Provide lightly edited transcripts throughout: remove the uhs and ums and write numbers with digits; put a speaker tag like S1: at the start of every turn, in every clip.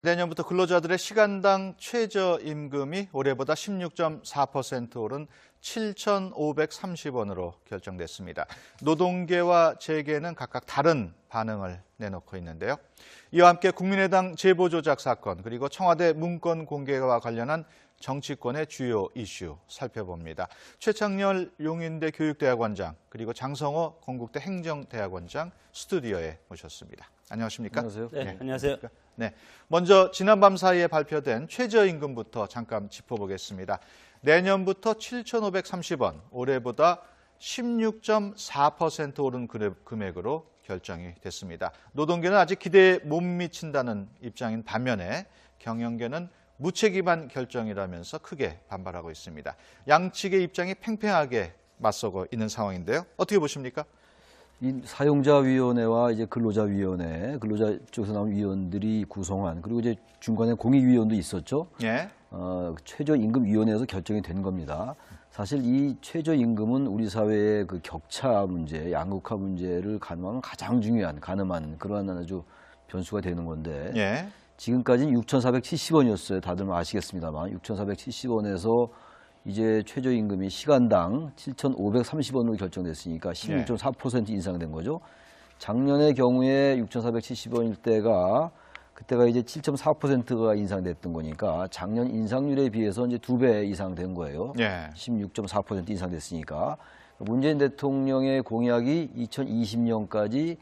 S1: 내년부터 근로자들의 시간당 최저임금이 올해보다 16.4% 오른 7,530원으로 결정됐습니다. 노동계와 재계는 각각 다른 반응을 내놓고 있는데요. 이와 함께 국민의당 제보조작 사건 그리고 청와대 문건 공개와 관련한 정치권의 주요 이슈 살펴봅니다. 최창렬 용인대 교육대학원장 그리고 장성호 건국대 행정대학원장 스튜디오에 모셨습니다. 안녕하십니까?
S2: 안녕하세요.
S3: 네, 안녕하세요.
S1: 네, 먼저 지난밤 사이에 발표된 최저임금부터 잠깐 짚어보겠습니다. 내년부터 7,530원, 올해보다 16.4% 오른 금액으로 결정이 됐습니다. 노동계는 아직 기대에 못 미친다는 입장인 반면에 경영계는 무책임한 결정이라면서 크게 반발하고 있습니다. 양측의 입장이 팽팽하게 맞서고 있는 상황인데요. 어떻게 보십니까?
S2: 이 사용자위원회와 이제 근로자위원회, 근로자 쪽에서 나온 위원들이 구성한 그리고 이제 중간에 공익위원도 있었죠.
S1: 예.
S2: 최저임금위원회에서 결정이 된 겁니다. 사실 이 최저임금은 우리 사회의 그 격차 문제, 양극화 문제를 가늠하는 가장 중요한, 가늠한 그러한 아주 변수가 되는 건데
S1: 예.
S2: 지금까지는 6,470원이었어요. 다들 아시겠습니다만 6,470원에서 이제 최저임금이 시간당 7,530원으로 결정됐으니까 16.4% 인상된 거죠. 작년의 경우에 6,470원일 때가 그때가 이제 7.4%가 인상됐던 거니까 작년 인상률에 비해서 이제 2배 이상 된 거예요.
S1: 예.
S2: 16.4% 인상됐으니까 문재인 대통령의 공약이 2020년까지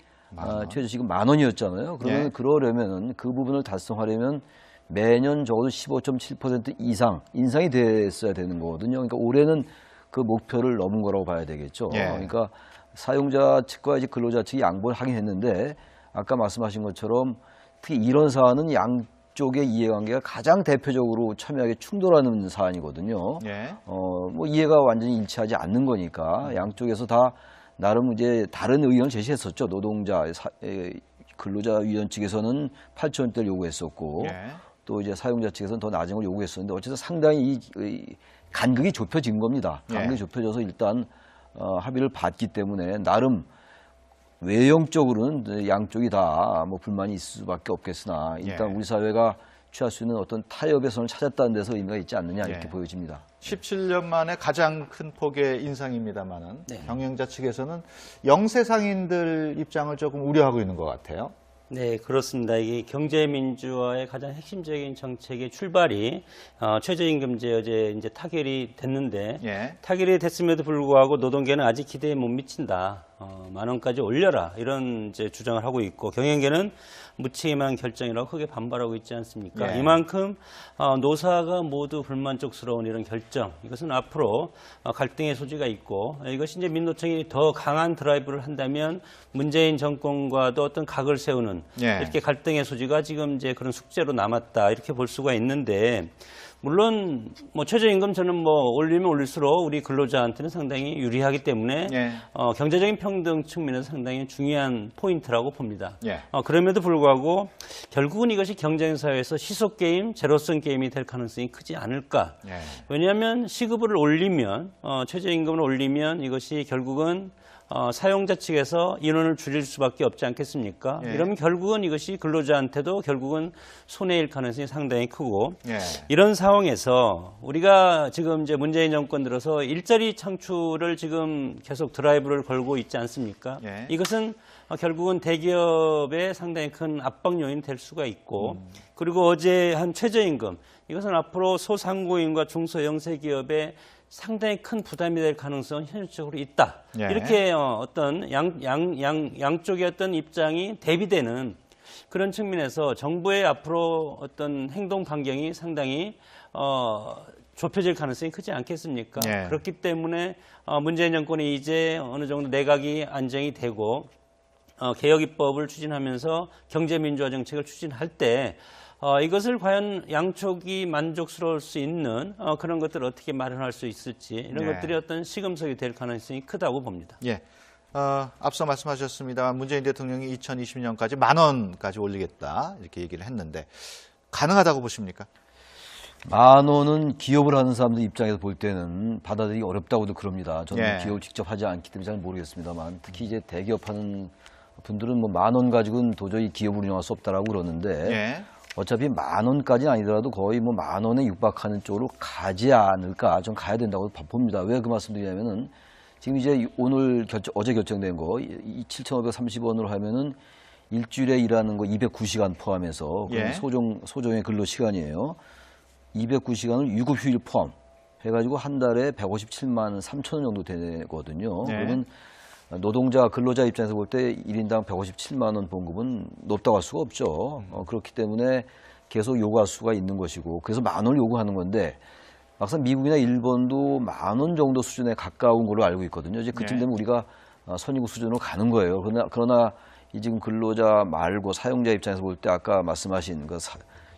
S2: 최저시급 10,000원이었잖아요. 그러면
S1: 예.
S2: 그러려면 그 부분을 달성하려면 매년 적어도 15.7% 이상 인상이 됐어야 되는 거거든요. 그러니까 올해는 그 목표를 넘은 거라고 봐야 되겠죠.
S1: 예.
S2: 그러니까 사용자 측과 이제 근로자 측이 양보를 하긴 했는데 아까 말씀하신 것처럼 특히 이런 사안은 양쪽의 이해관계가 가장 대표적으로 첨예하게 충돌하는 사안이거든요.
S1: 예.
S2: 뭐 이해가 완전히 일치하지 않는 거니까 양쪽에서 다 나름 이제 다른 의견을 제시했었죠. 노동자, 근로자위원 측에서는 8,000원대를 요구했었고
S1: 예.
S2: 또 이제 사용자 측에서는 더 낮은 걸 요구했었는데 어쨌든 상당히 이 간극이 좁혀진 겁니다. 간극이
S1: 예.
S2: 좁혀져서 일단 합의를 봤기 때문에 나름 외형적으로는 양쪽이 다 뭐 불만이 있을 수밖에 없겠으나 일단
S1: 예.
S2: 우리 사회가 취할 수 있는 어떤 타협의 선을 찾았다는 데서 의미가 있지 않느냐 이렇게
S1: 예.
S2: 보여집니다.
S1: 17년 만에 가장 큰 폭의 인상입니다만은
S3: 네.
S1: 경영자 측에서는 영세상인들 입장을 조금 우려하고 있는 것 같아요.
S3: 네, 그렇습니다. 이게 경제민주화의 가장 핵심적인 정책의 출발이 최저임금제 어제 이제 타결이 됐는데
S1: 예.
S3: 타결이 됐음에도 불구하고 노동계는 아직 기대에 못 미친다. 10,000원까지 올려라 이런 이제 주장을 하고 있고 경영계는 무책임한 결정이라고 크게 반발하고 있지 않습니까?
S1: 예.
S3: 이만큼 노사가 모두 불만족스러운 이런 결정 이것은 앞으로 갈등의 소지가 있고 이것이 이제 민노총이 더 강한 드라이브를 한다면 문재인 정권과도 어떤 각을 세우는
S1: 예.
S3: 이렇게 갈등의 소지가 지금 이제 그런 숙제로 남았다 이렇게 볼 수가 있는데 물론 뭐 최저임금 저는 뭐 올리면 올릴수록 우리 근로자한테는 상당히 유리하기 때문에
S1: 예.
S3: 경제적인 평등 측면에서 상당히 중요한 포인트라고 봅니다.
S1: 예.
S3: 그럼에도 불구하고 결국은 이것이 경쟁사회에서 시속 게임, 제로섬 게임이 될 가능성이 크지 않을까.
S1: 예.
S3: 왜냐하면 시급을 올리면 최저임금을 올리면 이것이 결국은 사용자 측에서 인원을 줄일 수밖에 없지 않겠습니까?
S1: 예.
S3: 이러면 결국은 이것이 근로자한테도 결국은 손해일 가능성이 상당히 크고
S1: 예.
S3: 이런 상황에서 우리가 지금 이제 문재인 정권 들어서 일자리 창출을 지금 계속 드라이브를 걸고 있지 않습니까?
S1: 예.
S3: 이것은 결국은 대기업에 상당히 큰 압박 요인이 될 수가 있고 그리고 어제 한 최저임금 이것은 앞으로 소상공인과 중소영세기업에 상당히 큰 부담이 될 가능성은 현실적으로 있다.
S1: 예.
S3: 이렇게 어떤 양쪽의 어떤 입장이 대비되는 그런 측면에서 정부의 앞으로 어떤 행동 반경이 상당히 좁혀질 가능성이 크지 않겠습니까?
S1: 예.
S3: 그렇기 때문에 문재인 정권이 이제 어느 정도 내각이 안정이 되고 개혁 입법을 추진하면서 경제민주화 정책을 추진할 때 이것을 과연 양쪽이 만족스러울 수 있는 그런 것들을 어떻게 마련할 수 있을지 이런
S1: 네.
S3: 것들이 어떤 시금석이 될 가능성이 크다고 봅니다.
S1: 예. 앞서 말씀하셨습니다만 문재인 대통령이 2020년까지 10,000원까지 올리겠다 이렇게 얘기를 했는데 가능하다고 보십니까?
S2: 10,000원은 기업을 하는 사람들 입장에서 볼 때는 받아들이기 어렵다고도 그럽니다. 저는
S1: 예.
S2: 기업을 직접 하지 않기 때문에 잘 모르겠습니다만 특히 이제 대기업 하는 분들은 뭐 10,000원 가지고는 도저히 기업을 운영할 수 없다라고 그러는데
S1: 예.
S2: 어차피 10,000원까지는 아니더라도 거의 뭐 10,000원에 육박하는 쪽으로 가지 않을까, 좀 가야 된다고 봅니다. 왜 그 말씀드리냐면은 지금 이제 오늘 어제 결정된 거 7,530원으로 하면은 일주일에 일하는 거 209시간 포함해서
S1: 예.
S2: 소정의 근로 시간이에요. 209시간을 유급휴일 포함 해가지고 한 달에 157만 3천 원 정도 되거든요.
S1: 네.
S2: 그러면 노동자, 근로자 입장에서 볼 때 1인당 157만 원 봉급은 높다고 할 수가 없죠. 그렇기 때문에 계속 요구할 수가 있는 것이고, 그래서 10,000원을 요구하는 건데, 막상 미국이나 일본도 10,000원 정도 수준에 가까운 걸로 알고 있거든요. 이제 그쯤
S1: 네.
S2: 되면 우리가 선진국 수준으로 가는 거예요. 그러나 이 지금 근로자 말고 사용자 입장에서 볼 때 아까 말씀하신 그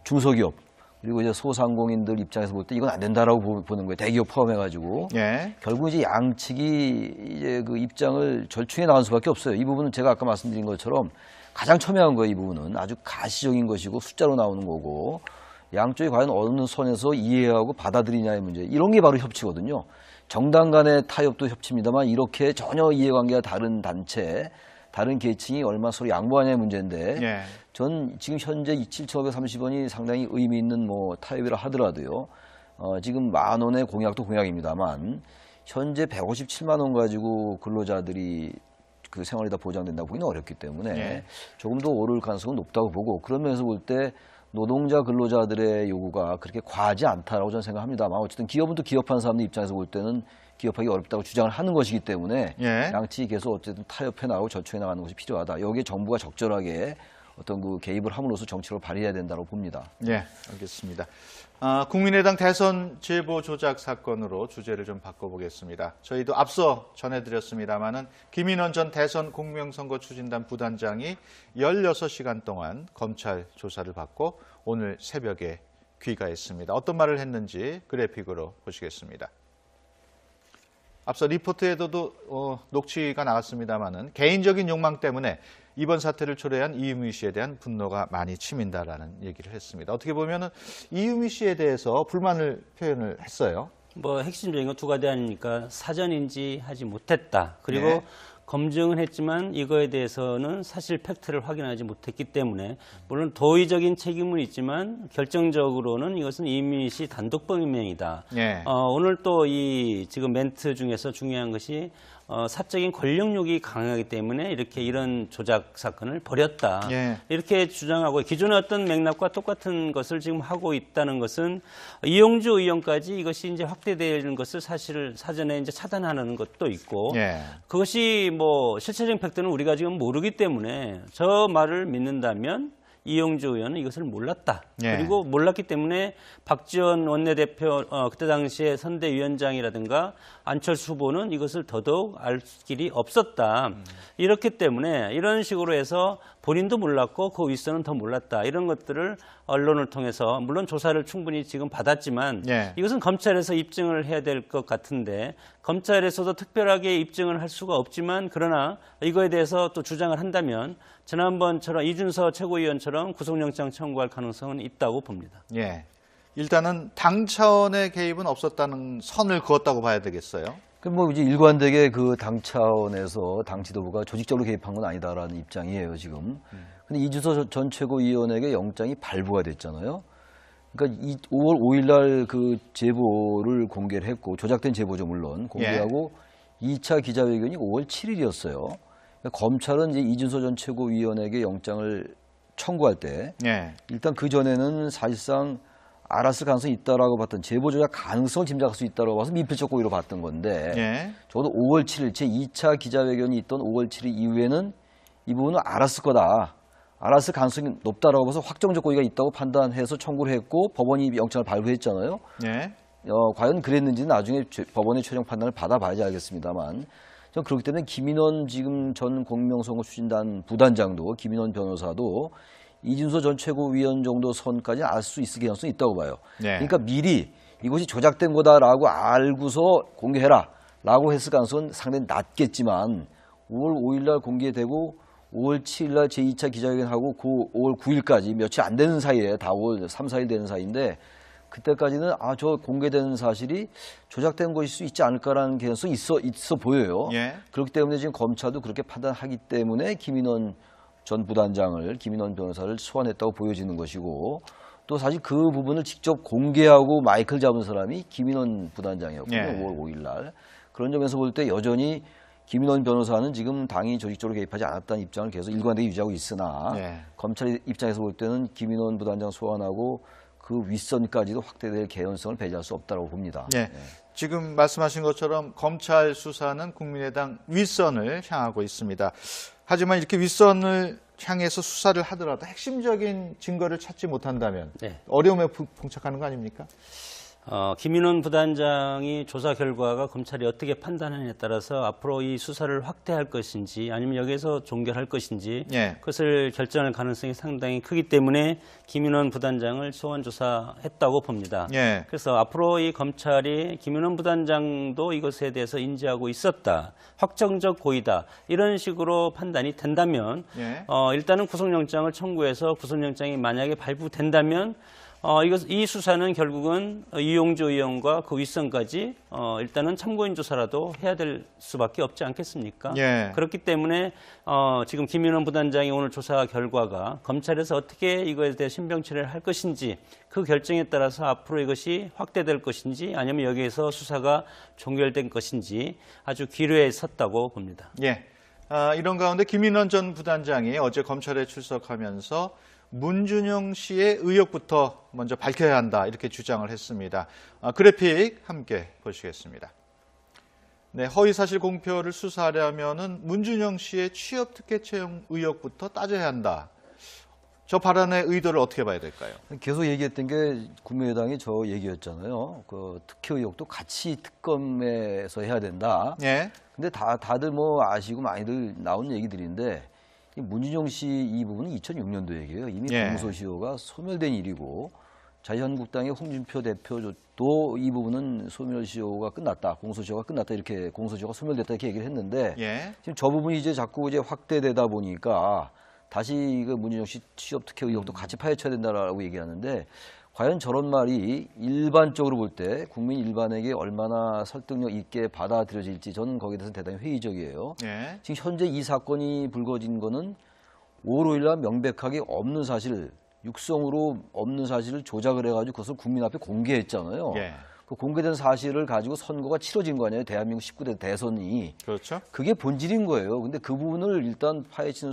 S2: 중소기업, 그리고 이제 소상공인들 입장에서 볼 때 이건 안 된다라고 보는 거예요. 대기업 포함해가지고.
S1: 예.
S2: 결국 이제 양측이 이제 그 입장을 절충해 나갈 수밖에 없어요. 이 부분은 제가 아까 말씀드린 것처럼 가장 첨예한 거예요. 이 부분은 아주 가시적인 것이고 숫자로 나오는 거고, 양쪽이 과연 어느 선에서 이해하고 받아들이냐의 문제. 이런 게 바로 협치거든요. 정당 간의 타협도 협치입니다만 이렇게 전혀 이해관계가 다른 단체, 다른 계층이 얼마나 서로 양보하냐의 문제인데,
S1: 예.
S2: 전 지금 현재 7,530원이 상당히 의미 있는 뭐 타협이라 하더라도요. 지금 10,000원의 공약도 공약입니다만 현재 157만 원 가지고 근로자들이 그 생활이 다 보장된다고 보기는 어렵기 때문에
S1: 예.
S2: 조금 더 오를 가능성은 높다고 보고, 그런 면에서 볼 때 노동자 근로자들의 요구가 그렇게 과하지 않다라고 저는 생각합니다만, 어쨌든 기업은 또 기업하는 사람들 입장에서 볼 때는 기업하기 어렵다고 주장을 하는 것이기 때문에
S1: 예.
S2: 양측이 계속 어쨌든 타협해 나가고 절충해 나가는 것이 필요하다. 여기에 정부가 적절하게 어떤 그 개입을 함으로써 정치로 발휘해야 된다고 봅니다.
S1: 예, 알겠습니다. 국민의당 대선 제보 조작 사건으로 주제를 좀 바꿔보겠습니다. 저희도 앞서 전해드렸습니다마는 김인원 전 대선 공명선거 추진단 부단장이 16시간 동안 검찰 조사를 받고 오늘 새벽에 귀가했습니다. 어떤 말을 했는지 그래픽으로 보시겠습니다. 앞서 리포트에도 녹취가 나왔습니다마는 개인적인 욕망 때문에 이번 사태를 초래한 이유미 씨에 대한 분노가 많이 치민다라는 얘기를 했습니다. 어떻게 보면은 이유미 씨에 대해서 불만을 표현을 했어요.
S3: 뭐 핵심적인 건 두 가지 아닙니까? 사전 인지하지 못했다. 그리고
S1: 네.
S3: 검증은 했지만 이거에 대해서는 사실 팩트를 확인하지 못했기 때문에, 물론 도의적인 책임은 있지만 결정적으로는 이것은 이민희 씨 단독 범행이다.
S1: 예.
S3: 오늘 또 이 지금 멘트 중에서 중요한 것이 사적인 권력욕이 강하기 때문에 이렇게 이런 조작 사건을 벌였다.
S1: 예.
S3: 이렇게 주장하고, 기존의 어떤 맥락과 똑같은 것을 지금 하고 있다는 것은 이용주 의원까지 이것이 이제 확대되는 것을 사실 사전에 이제 차단하는 것도 있고,
S1: 예.
S3: 그것이 뭐 실체적인 팩트는 우리가 지금 모르기 때문에 저 말을 믿는다면 이용주 의원은 이것을 몰랐다.
S1: 예.
S3: 그리고 몰랐기 때문에 박지원 원내대표 그때 당시에 선대위원장이라든가 안철수 후보는 이것을 더더욱 알 길이 없었다. 이렇기 때문에 이런 식으로 해서 본인도 몰랐고 그 윗선은 더 몰랐다. 이런 것들을 언론을 통해서, 물론 조사를 충분히 지금 받았지만
S1: 예.
S3: 이것은 검찰에서 입증을 해야 될 것 같은데, 검찰에서도 특별하게 입증을 할 수가 없지만, 그러나 이거에 대해서 또 주장을 한다면 지난번처럼 이준서 최고위원처럼 구속영장 청구할 가능성은 있다고 봅니다.
S1: 예. 일단은 당 차원의 개입은 없었다는 선을 그었다고 봐야 되겠어요.
S2: 뭐 이제 일관되게 그 당 차원에서 당 지도부가 조직적으로 개입한 건 아니다라는 입장이에요, 지금. 근데 이준서 전 최고위원에게 영장이 발부가 됐잖아요. 그러니까 5월 5일 날 그 제보를 공개를 했고, 조작된 제보죠, 물론. 공개하고 2차 기자회견이 5월 7일이었어요. 그러니까 검찰은 이제 이준서 전 최고위원에게 영장을 청구할 때
S1: 예.
S2: 일단 그 전에는 사실상 알았을 가능성이 있다라고 봤던, 제보 조작 가능성을 짐작할 수 있다라고 봐서 미필적 고의로 봤던 건데,
S1: 예.
S2: 적어도 5월 7일 제 2차 기자회견이 있던 5월 7일 이후에는 이 부분은 알았을 거다, 알았을 가능성이 높다라고 봐서 확정적 고의가 있다고 판단해서 청구를 했고 법원이 영장을 발부했잖아요.
S1: 예.
S2: 과연 그랬는지는 나중에 법원의 최종 판단을 받아봐야지 알겠습니다만, 전 그렇기 때문에 김인원 지금 전 공명선거 추진단 부단장도, 김인원 변호사도 이준서 전 최고위원 정도 선까지 알 수 있을 가능성이 있다고 봐요.
S1: 네.
S2: 그러니까 미리 이것이 조작된 거다라고 알고서 공개해라 라고 했을 가능성은 상당히 낮겠지만, 5월 5일 날 공개되고 5월 7일 날 제2차 기자회견하고 5월 9일까지 며칠 안 되는 사이에, 다 5월 3, 4일 되는 사이인데, 그때까지는 저 공개되는 사실이 조작된 것일 수 있지 않을까라는 개연성이 있어 보여요.
S1: 예.
S2: 그렇기 때문에 지금 검찰도 그렇게 판단하기 때문에 김인원 전 부단장을 김인원 변호사를 소환했다고 보여지는 것이고 또 사실 그 부분을 직접 공개하고 마이크를 잡은 사람이 김인원 부단장이었거든요.
S1: 예.
S2: 5월 5일 날. 그런 점에서 볼 때 여전히 김인원 변호사는 지금 당이 조직적으로 개입하지 않았다는 입장을 계속 일관되게 유지하고 있으나
S1: 예.
S2: 검찰 입장에서 볼 때는 김인원 부단장 소환하고 그 윗선까지도 확대될 개연성을 배제할 수 없다고 봅니다.
S1: 예. 지금 말씀하신 것처럼 검찰 수사는 국민의당 윗선을 향하고 있습니다. 하지만 이렇게 윗선을 향해서 수사를 하더라도 핵심적인 증거를 찾지 못한다면
S3: 네.
S1: 어려움에 봉착하는 거 아닙니까?
S3: 김인원 부단장이 조사 결과가 검찰이 어떻게 판단하느냐에 따라서 앞으로 이 수사를 확대할 것인지 아니면 여기서 종결할 것인지
S1: 예.
S3: 그것을 결정할 가능성이 상당히 크기 때문에 김인원 부단장을 소환 조사했다고 봅니다.
S1: 예.
S3: 그래서 앞으로 이 검찰이 김인원 부단장도 이것에 대해서 인지하고 있었다, 확정적 고의다 이런 식으로 판단이 된다면
S1: 예.
S3: 일단은 구속영장을 청구해서 구속영장이 만약에 발부된다면 이 수사는 결국은 이용조 의원과 그 윗선까지 일단은 참고인 조사라도 해야 될 수밖에 없지 않겠습니까?
S1: 예.
S3: 그렇기 때문에 지금 김인원 부단장이 오늘 조사 결과가 검찰에서 어떻게 이거에 대해 신병 처리를 할 것인지 그 결정에 따라서 앞으로 이것이 확대될 것인지 아니면 여기에서 수사가 종결된 것인지 아주 기로에 섰다고 봅니다.
S1: 예. 이런 가운데 김인원 전 부단장이 어제 검찰에 출석하면서 문준영 씨의 의혹부터 먼저 밝혀야 한다 이렇게 주장을 했습니다. 그래픽 함께 보시겠습니다. 네, 허위사실 공표를 수사하려면은 문준영 씨의 취업 특혜 채용 의혹부터 따져야 한다. 저 발언의 의도를 어떻게 봐야 될까요?
S2: 계속 얘기했던 게 국민의당이 저 얘기였잖아요. 그 특혜 의혹도 같이 특검에서 해야 된다.
S1: 예.
S2: 근데 다들 뭐 아시고 많이들 나온 얘기들인데 이 문준영 씨 이 부분은 2006년도 얘기예요. 이미
S1: 예.
S2: 공소시효가 소멸된 일이고 자유한국당의 홍준표 대표도 이 부분은 소멸시효가 끝났다, 공소시효가 끝났다 이렇게 공소시효가 소멸됐다 이렇게 얘기를 했는데
S1: 예.
S2: 지금 저 부분이 이제 자꾸 이제 확대되다 보니까 다시 그 문준영 씨 취업 특혜 의혹도 같이 파헤쳐야 된다라고 얘기하는데 과연 저런 말이 일반적으로 볼 때 국민 일반에게 얼마나 설득력 있게 받아들여질지 저는 거기에 대해서 대단히 회의적이에요.
S1: 예.
S2: 지금 현재 이 사건이 불거진 거는 5월 5일 날 명백하게 없는 사실, 육성으로 없는 사실을 조작을 해가지고 그것을 국민 앞에 공개했잖아요.
S1: 예.
S2: 그 공개된 사실을 가지고 선거가 치러진 거 아니에요. 대한민국 19대 대선이.
S1: 그렇죠.
S2: 그게 본질인 거예요. 근데 그 부분을 일단 파헤친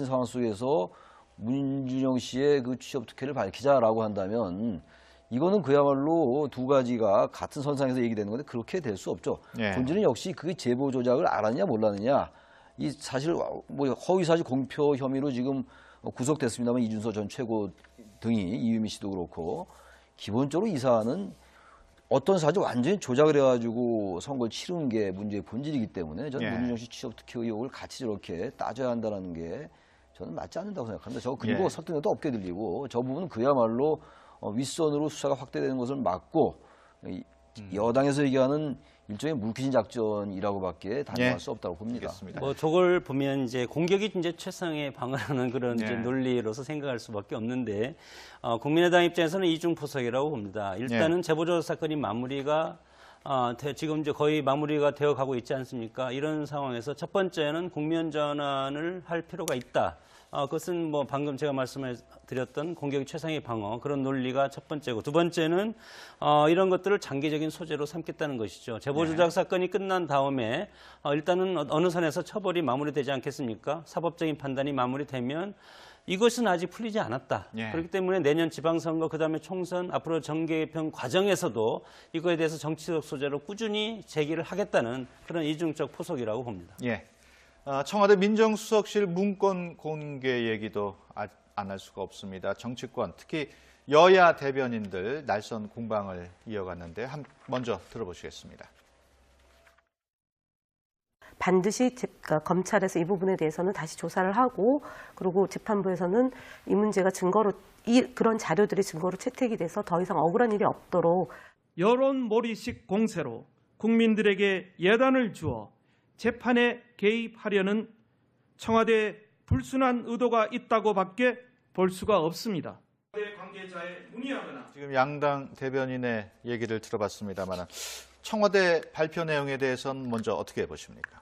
S2: 상황 속에서 문준영 씨의 그 취업 특혜를 밝히자라고 한다면 이거는 그야말로 두 가지가 같은 선상에서 얘기되는 건데 그렇게 될 수 없죠.
S1: 예.
S2: 본질은 역시 그게 제보 조작을 알았냐 몰랐느냐. 이 사실 뭐 허위사실 공표 혐의로 지금 구속됐습니다만 이준서 전 최고 등이 이유미 씨도 그렇고 기본적으로 이 사안은 어떤 사실 완전히 조작을 해가지고 선거를 치른 게 문제의 본질이기 때문에 저는
S1: 예.
S2: 문준영 씨 취업 특혜 의혹을 같이 저렇게 따져야 한다는 게 저는 맞지 않는다고 생각합니다. 저 그리고
S1: 예.
S2: 설득력도 없게 들리고 저 부분은 그야말로 윗선으로 수사가 확대되는 것을 막고 여당에서 얘기하는 일종의 물귀신 작전이라고밖에 단정할
S1: 예.
S2: 수 없다고 봅니다.
S1: 알겠습니다.
S3: 뭐 저걸 보면 이제 공격이 이제 최상의 방어라는 그런 이제
S1: 예.
S3: 논리로서 생각할 수밖에 없는데 국민의당 입장에서는 이중포석이라고 봅니다. 일단은 제보조사 사건이 마무리가 지금 이제 거의 마무리가 되어 가고 있지 않습니까? 이런 상황에서 첫 번째는 국면 전환을 할 필요가 있다. 그것은 뭐 방금 제가 말씀드렸던 공격이 최상의 방어 그런 논리가 첫 번째고 두 번째는 이런 것들을 장기적인 소재로 삼겠다는 것이죠. 제보 조작 사건이 끝난 다음에 일단은 어느 선에서 처벌이 마무리되지 않겠습니까? 사법적인 판단이 마무리되면 이것은 아직 풀리지 않았다.
S1: 예.
S3: 그렇기 때문에 내년 지방선거 그다음에 총선 앞으로 정계 개편 과정에서도 이거에 대해서 정치적 소재로 꾸준히 제기를 하겠다는 그런 이중적 포석이라고 봅니다.
S1: 예. 청와대 민정수석실 문건 공개 얘기도 안 할 수가 없습니다. 정치권, 특히 여야 대변인들 날선 공방을 이어갔는데 먼저 들어보시겠습니다.
S4: 반드시 검찰에서 이 부분에 대해서는 다시 조사를 하고 그리고 재판부에서는 이 문제가 그런 자료들이 증거로 채택이 돼서 더 이상 억울한 일이 없도록
S5: 여론몰이식 공세로 국민들에게 예단을 주어 재판에 개입하려는 청와대의 불순한 의도가 있다고밖에 볼 수가 없습니다. 청와대 관계자의 문의하거나
S1: 지금 양당 대변인의 얘기를 들어봤습니다만 청와대 발표 내용에 대해서는 먼저 어떻게 보십니까?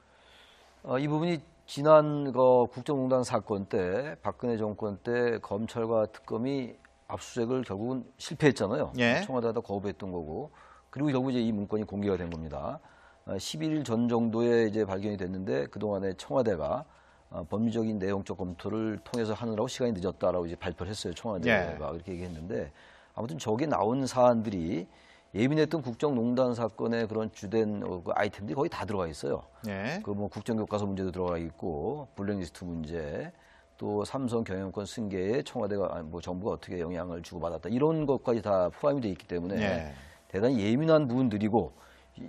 S2: 이 부분이 지난 국정농단 사건 때 박근혜 정권 때 검찰과 특검이 압수수색을 결국은 실패했잖아요.
S1: 예.
S2: 청와대가 거부했던 거고 그리고 결국 이제 이 문건이 공개가 된 겁니다. 11일 전 정도에 이제 발견이 됐는데 그동안에 청와대가 법리적인 내용적 검토를 통해서 하느라고 시간이 늦었다라고 이제 발표를 했어요. 청와대가 그렇게 얘기했는데 아무튼 저기 나온 사안들이 예민했던 국정농단 사건의 그런 주된 그 아이템들이 거의 다 들어가 있어요.
S1: 예.
S2: 그 뭐 국정교과서 문제도 들어가 있고 블랙리스트 문제, 또 삼성 경영권 승계에 청와대가 뭐 정부가 어떻게 영향을 주고받았다 이런 것까지 다 포함이 돼 있기 때문에
S1: 예.
S2: 대단히 예민한 부분들이고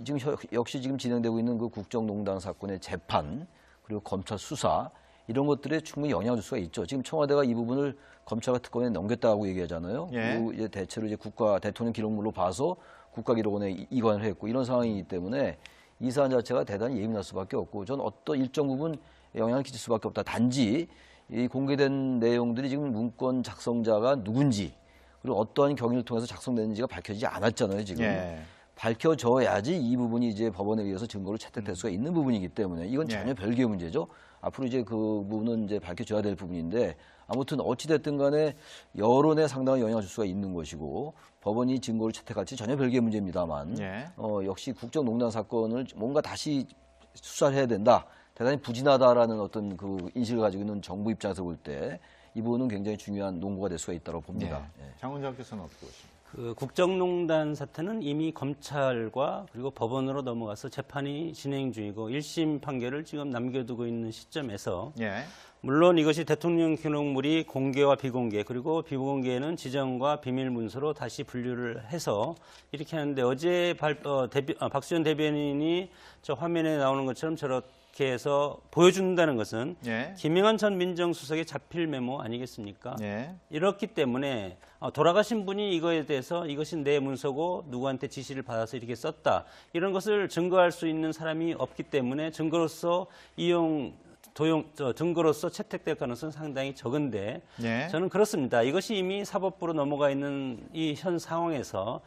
S2: 지금 역시 지금 진행되고 있는 그 국정농단 사건의 재판 그리고 검찰 수사 이런 것들에 충분히 영향을 줄 수가 있죠. 지금 청와대가 이 부분을 검찰과 특검에 넘겼다고 얘기하잖아요.
S1: 예.
S2: 그리고 이제 대체로 이제 국가 대통령 기록물로 봐서 국가기록원에 이관을 했고 이런 상황이기 때문에 이 사안 자체가 대단히 예민할 수밖에 없고 전 어떤 일정 부분 영향을 끼칠 수밖에 없다. 단지 이 공개된 내용들이 지금 문건 작성자가 누군지 그리고 어떠한 경위를 통해서 작성됐는지가 밝혀지지 않았잖아요. 지금.
S1: 예.
S2: 밝혀져야지 이 부분이 이제 법원에 의해서 증거로 채택될 수가 있는 부분이기 때문에 이건
S1: 예.
S2: 전혀 별개의 문제죠. 앞으로 이제 그 부분은 이제 밝혀져야 될 부분인데 아무튼 어찌됐든 간에 여론에 상당한 영향을 줄 수가 있는 것이고 법원이 증거를 채택할지 전혀 별개의 문제입니다만
S1: 예.
S2: 역시 국정농단 사건을 뭔가 다시 수사를 해야 된다. 대단히 부진하다라는 어떤 그 인식을 가지고 있는 정부 입장에서 볼 때 이 부분은 굉장히 중요한 논거가 될 수가 있다고 봅니다.
S1: 예. 장 원장께서는 어떻게 보십니까?
S3: 그 국정농단 사태는 이미 검찰과 그리고 법원으로 넘어가서 재판이 진행 중이고 1심 판결을 지금 남겨두고 있는 시점에서
S1: 예.
S3: 물론 이것이 대통령 기록물이 공개와 비공개 그리고 비공개는 지정과 비밀 문서로 다시 분류를 해서 이렇게 하는데 어제 박수현 대변인이 저 화면에 나오는 것처럼 저렇게 해서 보여준다는 것은
S1: 예.
S3: 김영한 전 민정수석의 자필 메모 아니겠습니까?
S1: 예.
S3: 이렇기 때문에 돌아가신 분이 이거에 대해서 이것이 내 문서고 누구한테 지시를 받아서 이렇게 썼다. 이런 것을 증거할 수 있는 사람이 없기 때문에 증거로서 증거로서 채택될 가능성은 상당히 적은데
S1: 예.
S3: 저는 그렇습니다. 이것이 이미 사법부로 넘어가 있는 이 현 상황에서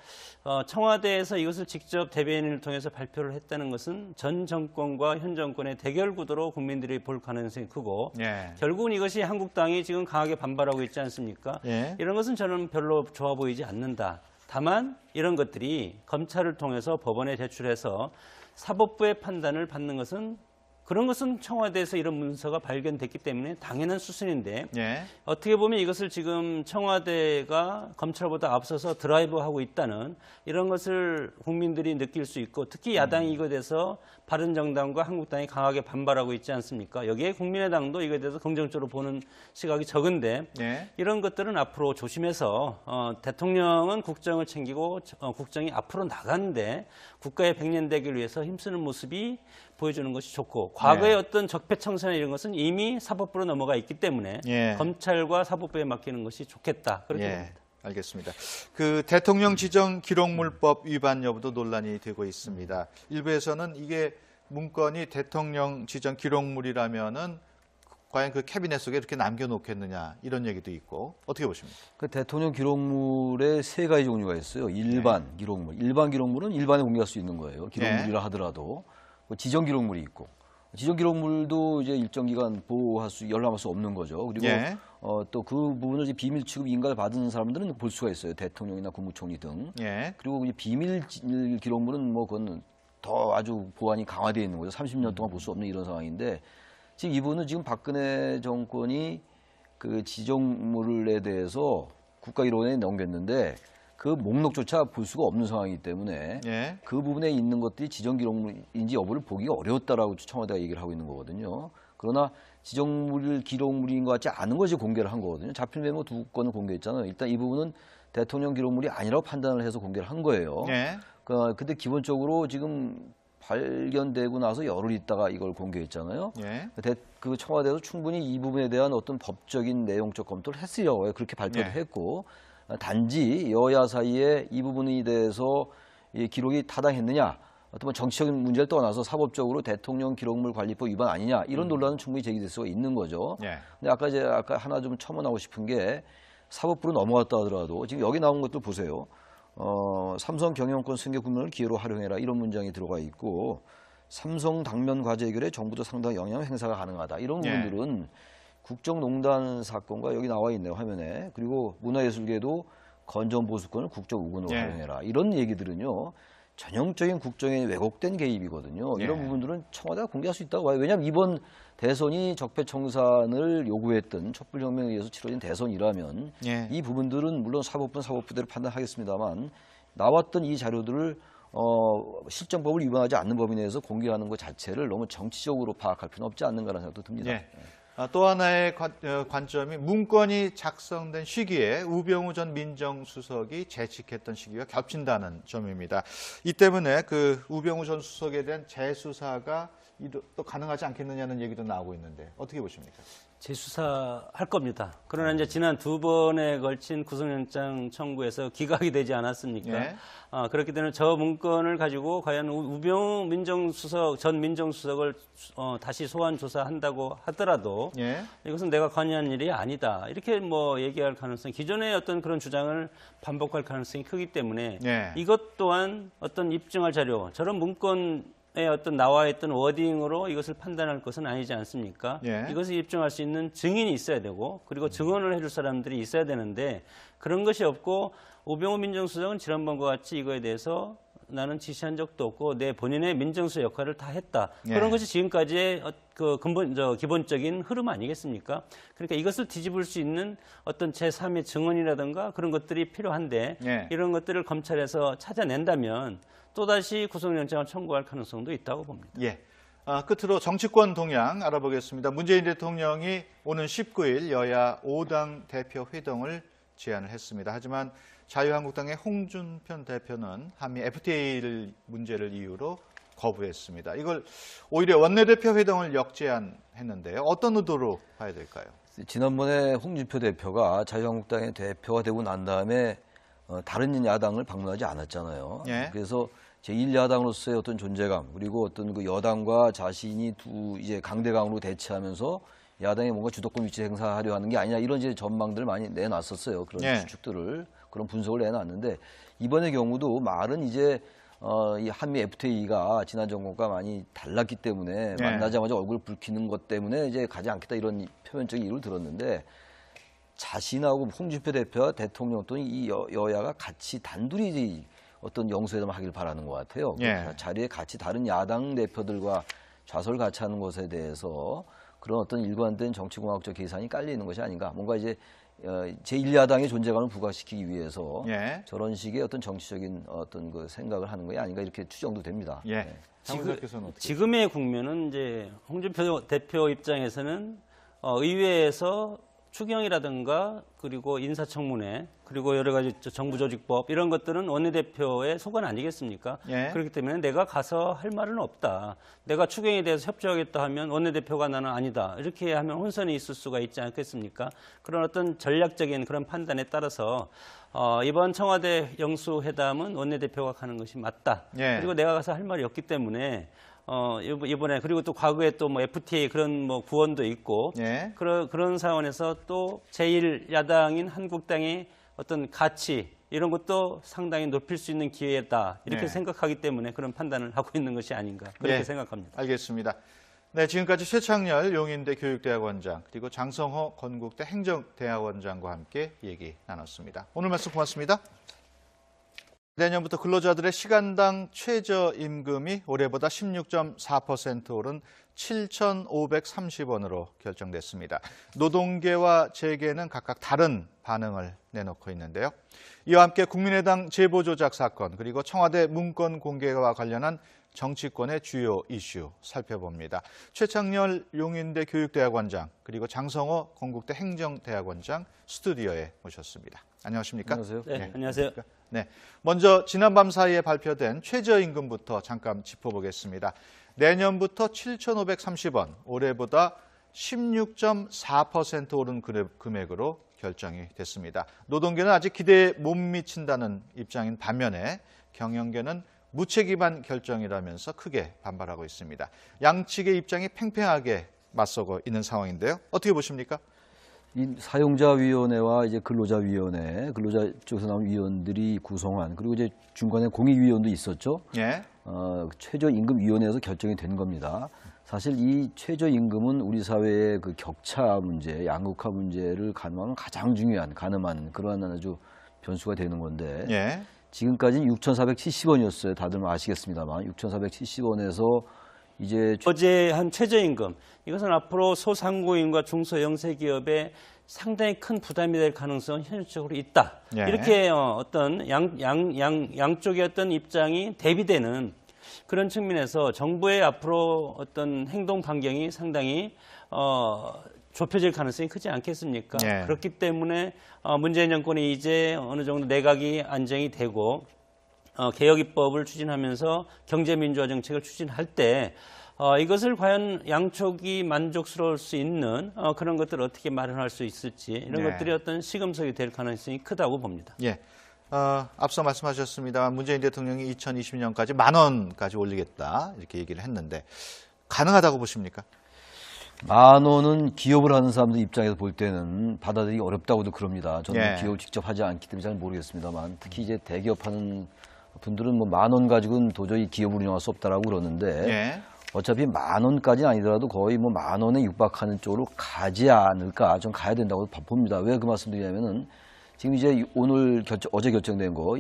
S3: 청와대에서 이것을 직접 대변인을 통해서 발표를 했다는 것은 전 정권과 현 정권의 대결 구도로 국민들이 볼 가능성이 크고
S1: 예.
S3: 결국은 이것이 한국당이 지금 강하게 반발하고 있지 않습니까?
S1: 예.
S3: 이런 것은 저는 별로 좋아 보이지 않는다. 다만 이런 것들이 검찰을 통해서 법원에 제출해서 사법부의 판단을 받는 것은 그런 것은 청와대에서 이런 문서가 발견됐기 때문에 당연한 수순인데
S1: 예.
S3: 어떻게 보면 이것을 지금 청와대가 검찰보다 앞서서 드라이브하고 있다는 이런 것을 국민들이 느낄 수 있고 특히 야당이 이거에 대해서 바른정당과 한국당이 강하게 반발하고 있지 않습니까? 여기에 국민의당도 이거에 대해서 긍정적으로 보는 시각이 적은데
S1: 예.
S3: 이런 것들은 앞으로 조심해서 대통령은 국정을 챙기고 국정이 앞으로 나가는데 국가의 백년대계를 위해서 힘쓰는 모습이 보여주는 것이 좋고 과거의
S1: 네.
S3: 어떤 적폐청산이나 이런 것은 이미 사법부로 넘어가 있기 때문에
S1: 예.
S3: 검찰과 사법부에 맡기는 것이 좋겠다. 그렇게
S1: 예.
S3: 봅니다.
S1: 알겠습니다. 그 대통령 지정 기록물법 위반 여부도 논란이 되고 있습니다. 일부에서는 이게 문건이 대통령 지정 기록물이라면은 과연 그 캐비넷 속에 이렇게 남겨놓겠느냐 이런 얘기도 있고 어떻게 보십니까?
S2: 그 대통령 기록물에 세 가지 종류가 있어요. 일반 기록물. 일반 기록물은 일반에 공개할 수 있는 거예요. 기록물이라 하더라도. 지정 기록물이 있고. 지정 기록물도 이제 일정 기간 열람할 수 없는 거죠. 그리고
S1: 예.
S2: 또 그 부분을 이제 비밀 취급 인가를 받은 사람들은 볼 수가 있어요. 대통령이나 국무총리 등.
S1: 예.
S2: 그리고 이 비밀 기록물은 뭐 그건 더 아주 보안이 강화되어 있는 거죠. 30년 동안 볼 수 없는 이런 상황인데 지금 이분은 지금 박근혜 정권이 그 지정물에 대해서 국가기록원에 넘겼는데 그 목록조차 볼 수가 없는 상황이기 때문에
S1: 예.
S2: 그 부분에 있는 것들이 지정기록물인지 여부를 보기가 어려웠다라고 청와대가 얘기를 하고 있는 거거든요. 그러나 기록물인 것 같지 않은 것이 공개를 한 거거든요. 자필 메모 2건을 공개했잖아요. 일단 이 부분은 대통령 기록물이 아니라고 판단을 해서 공개를 한 거예요.
S1: 예.
S2: 근데 기본적으로 지금 발견되고 나서 열흘 있다가 이걸 공개했잖아요.
S1: 예.
S2: 그 청와대에서 충분히 이 부분에 대한 어떤 법적인 내용적 검토를 했어요. 그렇게 발표를
S1: 예.
S2: 했고 단지 여야 사이에 이 부분에 대해서 이 기록이 타당했느냐 어떤 정치적인 문제를 떠나서 사법적으로 대통령 기록물 관리법 위반 아니냐 이런 논란은 충분히 제기될 수가 있는 거죠.
S1: 예.
S2: 근데 아까 하나 좀 첨언하고 싶은 게 사법부로 넘어갔다 하더라도 지금 여기 나온 것들 보세요. 삼성 경영권 승계 국면을 기회로 활용해라 이런 문장이 들어가 있고 삼성 당면 과제 해결에 정부도 상당히 영향 행사가 가능하다. 이런
S1: 예.
S2: 부분들은 국정농단 사건과 여기 나와 있네요, 화면에. 그리고 문화예술계도 건전보수권을 국적 우군으로
S1: 예.
S2: 활용해라. 이런 얘기들은요. 전형적인 국정의 왜곡된 개입이거든요. 이런
S1: 예.
S2: 부분들은 청와대가 공개할 수 있다고 봐요. 왜냐하면 이번 대선이 적폐청산을 요구했던 촛불혁명에 의해서 치러진 대선이라면
S1: 예.
S2: 이 부분들은 물론 사법부는 사법부대로 판단하겠습니다만 나왔던 이 자료들을 실정법을 위반하지 않는 범위 내에서 공개하는 것 자체를 너무 정치적으로 파악할 필요는 없지 않는가라는 생각도 듭니다.
S1: 예. 또 하나의 관점이 문건이 작성된 시기에 우병우 전 민정수석이 재직했던 시기가 겹친다는 점입니다. 이 때문에 그 우병우 전 수석에 대한 재수사가 또 가능하지 않겠느냐는 얘기도 나오고 있는데 어떻게 보십니까?
S3: 재수사할 겁니다. 그러나 이제 지난 2번에 걸친 구속영장 청구에서 기각이 되지 않았습니까?
S1: 예.
S3: 그렇기 때문에 저 문건을 가지고 과연 우병우 전 민정수석을 다시 소환 조사한다고 하더라도
S1: 예.
S3: 이것은 내가 관여한 일이 아니다. 이렇게 뭐 얘기할 가능성, 기존의 어떤 그런 주장을 반복할 가능성이 크기 때문에
S1: 예.
S3: 이것 또한 어떤 입증할 자료, 저런 문건 어떤 나와 있던 워딩으로 이것을 판단할 것은 아니지 않습니까?
S1: 예.
S3: 이것을 입증할 수 있는 증인이 있어야 되고 그리고 증언을 해줄 사람들이 있어야 되는데 그런 것이 없고 우병우 민정수석은 지난번과 같이 이거에 대해서 나는 지시한 적도 없고 내 본인의 민정수석 역할을 다 했다.
S1: 예.
S3: 그런 것이 지금까지의 그 기본적인 흐름 아니겠습니까? 그러니까 이것을 뒤집을 수 있는 어떤 제3의 증언이라든가 그런 것들이 필요한데
S1: 예.
S3: 이런 것들을 검찰에서 찾아낸다면 또다시 구속영장을 청구할 가능성도 있다고 봅니다.
S1: 예. 끝으로 정치권 동향 알아보겠습니다. 문재인 대통령이 오는 19일 여야 5당 대표 회동을 제안을 했습니다. 하지만 자유한국당의 홍준표 대표는 한미 FTA 문제를 이유로 거부했습니다. 이걸 오히려 원내대표 회동을 역제안했는데요. 어떤 의도로 봐야 될까요?
S2: 지난번에 홍준표 대표가 자유한국당의 대표가 되고 난 다음에 다른 야당을 방문하지 않았잖아요.
S1: 예.
S2: 그래서 제1야당으로서의 어떤 존재감 그리고 어떤 그 여당과 자신이 이제 강대강으로 대치하면서 야당이 뭔가 주도권 위치 행사하려 하는 게 아니냐 이런 이제 전망들을 많이 내놨었어요. 그런
S1: 예.
S2: 추측들을 그런 분석을 내놨는데 이번의 경우도 말은 이제 이 한미 FTA가 지난 정권과 많이 달랐기 때문에
S1: 예.
S2: 만나자마자 얼굴 붉히는 것 때문에 이제 가지 않겠다 이런 표면적인 이유를 들었는데 자신하고 홍준표 대표와 대통령 또는 이 여야가 같이 단둘이 어떤 영수회담을 하길 바라는 것 같아요.
S1: 예.
S2: 그 자리에 같이 다른 야당 대표들과 좌설 같이 하는 것에 대해서 그런 어떤 일관된 정치공학적 계산이 깔려 있는 것이 아닌가. 뭔가 이제 제1야당의 존재감을 부각시키기 위해서
S1: 예.
S2: 저런 식의 어떤 정치적인 어떤 그 생각을 하는 것이 아닌가 이렇게 추정도 됩니다.
S1: 예. 장훈석께서는 어떻게?
S3: 지금의 국면은 이제 홍준표 대표 입장에서는 의회에서 추경이라든가 그리고 인사청문회 그리고 여러 가지 정부조직법 이런 것들은 원내대표의 소관 아니겠습니까?
S1: 예.
S3: 그렇기 때문에 내가 가서 할 말은 없다. 내가 추경에 대해서 협조하겠다 하면 원내대표가 나는 아니다. 이렇게 하면 혼선이 있을 수가 있지 않겠습니까? 그런 어떤 전략적인 그런 판단에 따라서 이번 청와대 영수회담은 원내대표가 가는 것이 맞다.
S1: 예.
S3: 그리고 내가 가서 할 말이 없기 때문에 이번에 그리고 또 과거에 또 뭐 FTA 그런 뭐 구원도 있고
S1: 예.
S3: 그런 상황에서 또 제1야당인 한국당의 어떤 가치 이런 것도 상당히 높일 수 있는 기회다 이렇게
S1: 네.
S3: 생각하기 때문에 그런 판단을 하고 있는 것이 아닌가 그렇게
S1: 예.
S3: 생각합니다.
S1: 알겠습니다. 네, 지금까지 최창렬 용인대 교육대학원장 그리고 장성호 건국대 행정대학원장과 함께 얘기 나눴습니다. 오늘 말씀 고맙습니다. 내년부터 근로자들의 시간당 최저임금이 올해보다 16.4% 오른 7,530원으로 결정됐습니다. 노동계와 재계는 각각 다른 반응을 내놓고 있는데요. 이와 함께 국민의당 제보조작 사건 그리고 청와대 문건 공개와 관련한 정치권의 주요 이슈 살펴봅니다. 최창렬 용인대 교육대학원장 그리고 장성호 건국대 행정대학원장 스튜디오에 모셨습니다. 안녕하십니까?
S2: 안녕하세요.
S3: 네, 안녕하세요.
S1: 네, 먼저 지난밤 사이에 발표된 최저임금부터 잠깐 짚어보겠습니다. 내년부터 7,530원, 올해보다 16.4% 오른 금액으로 결정이 됐습니다. 노동계는 아직 기대에 못 미친다는 입장인 반면에 경영계는 무책임한 결정이라면서 크게 반발하고 있습니다. 양측의 입장이 팽팽하게 맞서고 있는 상황인데요. 어떻게 보십니까?
S2: 이 사용자위원회와 이제 근로자위원회, 근로자 쪽에서 나온 위원들이 구성한, 그리고 이제 중간에 공익위원도 있었죠.
S1: 예.
S2: 최저임금위원회에서 결정이 된 겁니다. 사실 이 최저임금은 우리 사회의 그 격차 문제, 양극화 문제를 가늠하면 가장 중요한, 가늠한 그러한 아주 변수가 되는 건데,
S1: 예.
S2: 지금까지는 6,470원이었어요. 다들 아시겠습니다만 6,470원에서 이제
S3: 어제 한 최저임금, 이것은 앞으로 소상공인과 중소영세기업에 상당히 큰 부담이 될 가능성은 현실적으로 있다.
S1: 예.
S3: 이렇게 어떤 양쪽의 어떤 입장이 대비되는 그런 측면에서 정부의 앞으로 어떤 행동 반경이 상당히 좁혀질 가능성이 크지 않겠습니까?
S1: 예.
S3: 그렇기 때문에 문재인 정권이 이제 어느 정도 내각이 안정이 되고 개혁 입법을 추진하면서 경제민주화 정책을 추진할 때 이것을 과연 양쪽이 만족스러울 수 있는 그런 것들을 어떻게 마련할 수 있을지 이런
S1: 네.
S3: 것들이 어떤 시금석이 될 가능성이 크다고 봅니다.
S1: 예. 앞서 말씀하셨습니다. 문재인 대통령이 2020년까지 10,000원까지 올리겠다 이렇게 얘기를 했는데 가능하다고 보십니까?
S2: 10,000원은 기업을 하는 사람들 입장에서 볼 때는 받아들이기 어렵다고도 그럽니다. 저는
S1: 예.
S2: 기업을 직접 하지 않기 때문에 잘 모르겠습니다만, 특히 이제 대기업 하는 분들은 뭐 10,000원 가지고는 도저히 기업을 운영할 수 없다라고 그러는데,
S1: 예.
S2: 어차피 10,000원까지는 아니더라도 거의 뭐 10,000원에 육박하는 쪽으로 가지 않을까, 좀 가야 된다고 봅니다. 왜 그 말씀드리냐면은 지금 이제 어제 결정된 거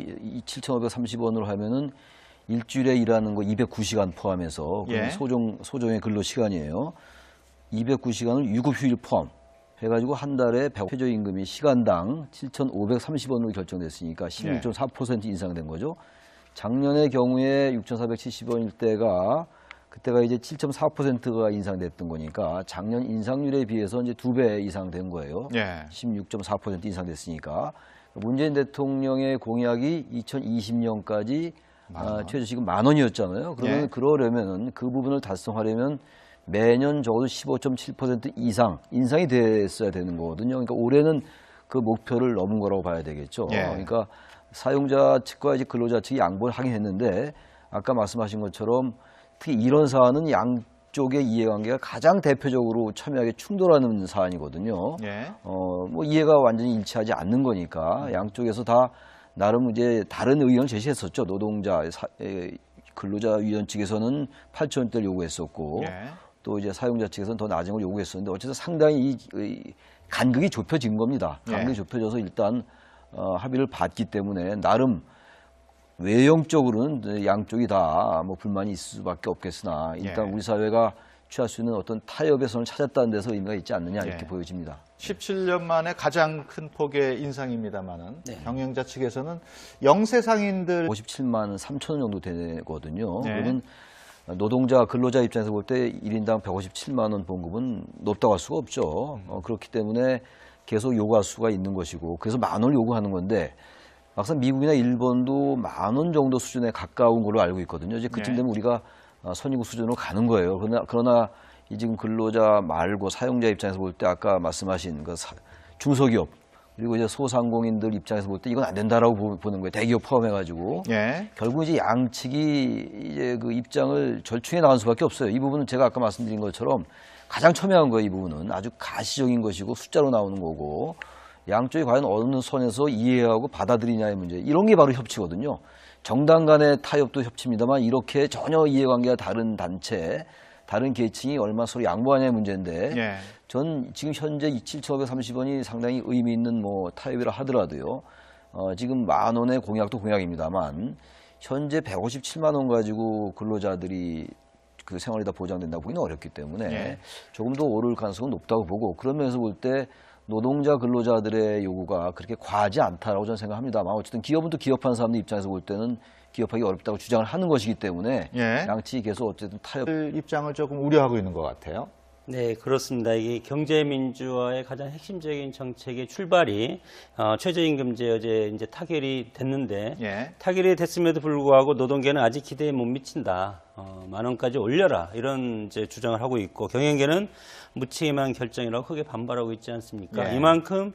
S2: 7,530원으로 하면은 일주일에 일하는 거 209시간 포함해서
S1: 예.
S2: 소정의 근로 시간이에요. 209시간을 유급휴일 포함 해가지고 한 달에 최저임금이 시간당 7,530원으로 결정됐으니까 16.4% 인상된 거죠. 작년의 경우에 6,470원일 때가 그때가 이제 7.4%가 인상됐던 거니까 작년 인상률에 비해서 이제 2배 이상 된 거예요.
S1: 예.
S2: 16.4% 인상됐으니까 문재인 대통령의 공약이 2020년까지 최저시급 10,000원이었잖아요. 그러면
S1: 예.
S2: 그러려면 그 부분을 달성하려면 매년 적어도 15.7% 이상 인상이 됐어야 되는 거거든요. 그러니까 올해는 그 목표를 넘은 거라고 봐야 되겠죠.
S1: 예.
S2: 그러니까 사용자 측과 이제 근로자 측이 양보를 하긴 했는데 아까 말씀하신 것처럼 특히 이런 사안은 양쪽의 이해관계가 가장 대표적으로 첨예하게 충돌하는 사안이거든요.
S1: 예.
S2: 뭐 이해가 완전히 일치하지 않는 거니까 양쪽에서 다 나름 이제 다른 의견을 제시했었죠. 노동자, 근로자위원 측에서는 8,000원대를 요구했었고
S1: 예.
S2: 또 이제 사용자 측에서는 더 낮은 걸 요구했었는데 어쨌든 상당히 이 간극이 좁혀진 겁니다. 간극이
S1: 예.
S2: 좁혀져서 일단 합의를 봤기 때문에 나름 외형적으로는 양쪽이 다 뭐 불만이 있을 수밖에 없겠으나 일단
S1: 예.
S2: 우리 사회가 취할 수 있는 어떤 타협의 선을 찾았다는 데서 의미가 있지 않느냐 이렇게
S1: 예.
S2: 보여집니다.
S1: 17년 만에 가장 큰 폭의 인상입니다만은
S3: 네.
S1: 경영자 측에서는 영세 상인들
S2: 57만 3천 원 정도 되거든요.
S1: 네.
S2: 그러면 노동자, 근로자 입장에서 볼 때 1인당 157만 원 봉급은 높다고 할 수가 없죠. 그렇기 때문에 계속 요구할 수가 있는 것이고 그래서 10,000원을 요구하는 건데 막상 미국이나 일본도 10,000원 정도 수준에 가까운 걸로 알고 있거든요. 이제 그쯤
S1: 네.
S2: 되면 우리가 선진국 수준으로 가는 거예요. 그러나 이 지금 근로자 말고 사용자 입장에서 볼 때 아까 말씀하신 그 중소기업 그리고 이제 소상공인들 입장에서 볼 때 이건 안 된다라고 보는 거예요. 대기업 포함해가지고
S1: 예.
S2: 결국 이제 양측이 이제 그 입장을 절충해 나갈 수밖에 없어요. 이 부분은 제가 아까 말씀드린 것처럼 가장 첨예한 거예요. 이 부분은 아주 가시적인 것이고 숫자로 나오는 거고 양쪽이 과연 어느 선에서 이해하고 받아들이냐의 문제 이런 게 바로 협치거든요. 정당 간의 타협도 협치입니다만 이렇게 전혀 이해관계가 다른 단체 다른 계층이 얼마나 서로 양보하냐의 문제인데
S1: 예.
S2: 전 지금 현재 7,530원이 상당히 의미 있는 뭐 타협이라 하더라도요. 지금 10,000원의 공약도 공약입니다만 현재 157만 원 가지고 근로자들이 그 생활이 다 보장된다고 보기는 어렵기 때문에
S1: 예.
S2: 조금 더 오를 가능성은 높다고 보고 그런 면에서 볼 때 노동자 근로자들의 요구가 그렇게 과하지 않다라고 저는 생각합니다만 어쨌든 기업은 또 기업하는 사람들 입장에서 볼 때는 기업하기 어렵다고 주장을 하는 것이기 때문에
S1: 예.
S2: 양측이 계속 어쨌든 타협
S1: 입장을 조금 우려하고 있는 것 같아요.
S3: 네, 그렇습니다. 이게 경제민주화의 가장 핵심적인 정책의 출발이 최저임금제 어제 이제 타결이 됐는데
S1: 예.
S3: 타결이 됐음에도 불구하고 노동계는 아직 기대에 못 미친다. 10,000원까지 올려라 이런 이제 주장을 하고 있고 경영계는 무책임한 결정이라고 크게 반발하고 있지 않습니까?
S1: 예.
S3: 이만큼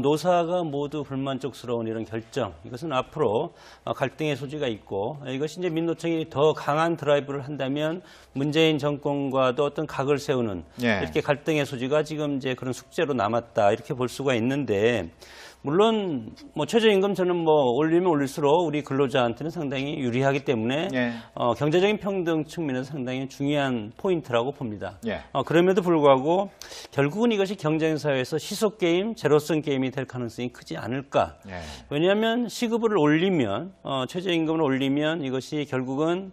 S3: 노사가 모두 불만족스러운 이런 결정 이것은 앞으로 갈등의 소지가 있고 이것이 이제 민노총이 더 강한 드라이브를 한다면 문재인 정권과도 어떤 각을 세우는
S1: 예.
S3: 이렇게 갈등의 소지가 지금 이제 그런 숙제로 남았다 이렇게 볼 수가 있는데. 물론 뭐 최저임금 저는 뭐 올리면 올릴수록 우리 근로자한테는 상당히 유리하기 때문에
S1: 예.
S3: 경제적인 평등 측면에서 상당히 중요한 포인트라고 봅니다.
S1: 예.
S3: 그럼에도 불구하고 결국은 이것이 경쟁사회에서 시속 게임, 제로섬 게임이 될 가능성이 크지 않을까.
S1: 예.
S3: 왜냐하면 시급을 올리면 최저임금을 올리면 이것이 결국은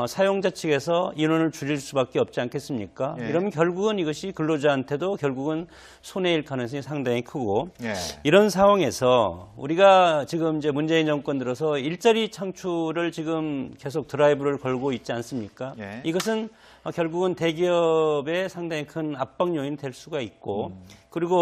S3: 사용자 측에서 인원을 줄일 수밖에 없지 않겠습니까?
S1: 예.
S3: 이러면 결국은 이것이 근로자한테도 결국은 손해일 가능성이 상당히 크고
S1: 예.
S3: 이런 상황에서 우리가 지금 이제 문재인 정권 들어서 일자리 창출을 지금 계속 드라이브를 걸고 있지 않습니까?
S1: 예.
S3: 이것은 결국은 대기업에 상당히 큰 압박 요인이 될 수가 있고 그리고